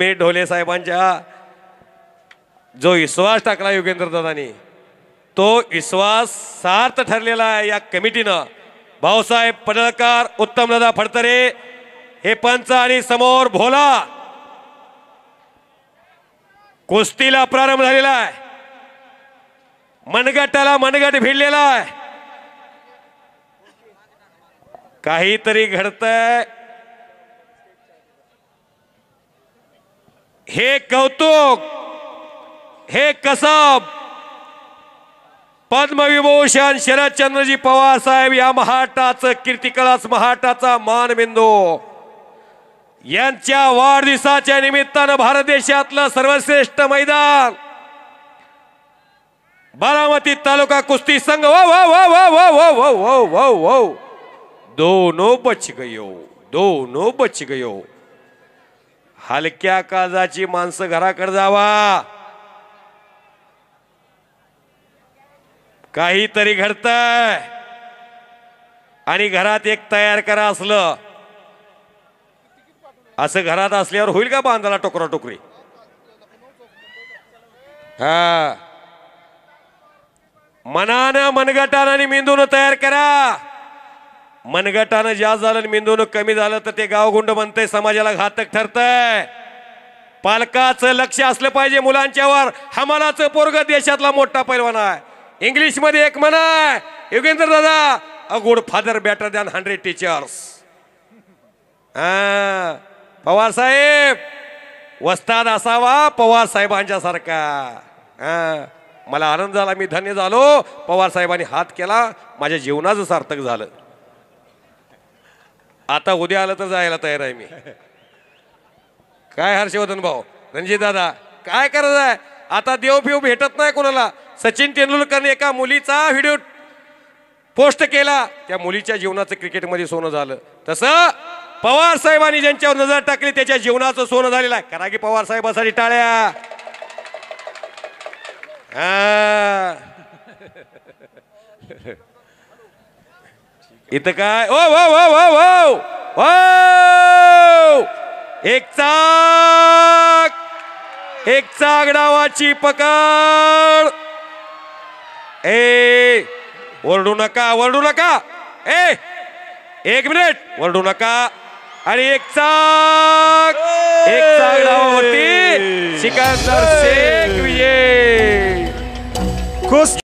मी ढोले साहेबांच्या जो विश्वास टाकला योगेंद्र दादांनी तो विश्वास सार्थ ठरलेला आहे। या कमिटीनं भाऊसाहेब पडळकर, उत्तमदादा फडतरे हे पंच आणि समोर भोला कुस्तीला प्रारंभ झालेला आहे। मनगटाला मनगट भिडलेला आहे। काहीतरी घडतंय हे कौतुक, हे कसब पद्मविभूषण शरदचंद्रजी पवार साहेब या महाटाचं कीर्तिकलास महाटाचा मानबिंदू यांच्या वाढदिवसाच्या निमित्तानं भारत देशातलं सर्वश्रेष्ठ मैदान बारामती तालुका कुस्ती संघ वो वो वो वो वो वो वो वो वो वो दोनों बच गयो, दोनों बच गयो। हलक्या काळजाची माणसं घराकडे जावा। काहीतरी घडतंय आणि घरात एक तयार करा असलं असं घरात असल्यावर होईल का बांधाला टोकरा टोकरी? हा मनानं मनगटानं आणि मेंदून तयार करा। मनगटानं जास्त झालं मेंदून कमी झालं तर ते गावगुंड बनतंय, समाजाला घातक ठरतंय। पालकाचं लक्ष असलं पाहिजे मुलांच्यावर। हमालाचं पोरग देशातला मोठा पैलवान आहे। इंग्लिश मध्ये एक म्हण आहे योगेंद्र दादा, a good father better than 100 teachers. Pawar साहेब वस्ताद असावा पवार साहेबांच्या सारखा। मला आनंद झाला, मी धन्य झालो। पवार साहेबांनी हात केला, माझ्या जीवनाचं सार्थक झालं। आता उद्या आलं तर जायला तयार आहे मी। काय हर्षवर्धन भाऊ, रणजित दादा काय करायचं आहे आता? देव फिव भेटत नाही कोणाला। सचिन तेंडुलकरने एका मुलीचा व्हिडिओ पोस्ट केला, त्या मुलीच्या जीवनाचं क्रिकेटमध्ये सोनं झालं। तसं पवार साहेबांनी ज्यांच्यावर नजर टाकली त्याच्या जीवनाचं सोनं झालेलं आहे। करा की पवार साहेबांसाठी टाळ्या। इथं काय ओ वो वो वो वो वो एक चाक डावाची पकड। ए ओरडू नका, ओरडू नका। एक मिनिट ओरडू नका। आणि एक चाक डावावरती सिकंदर शेख विजय।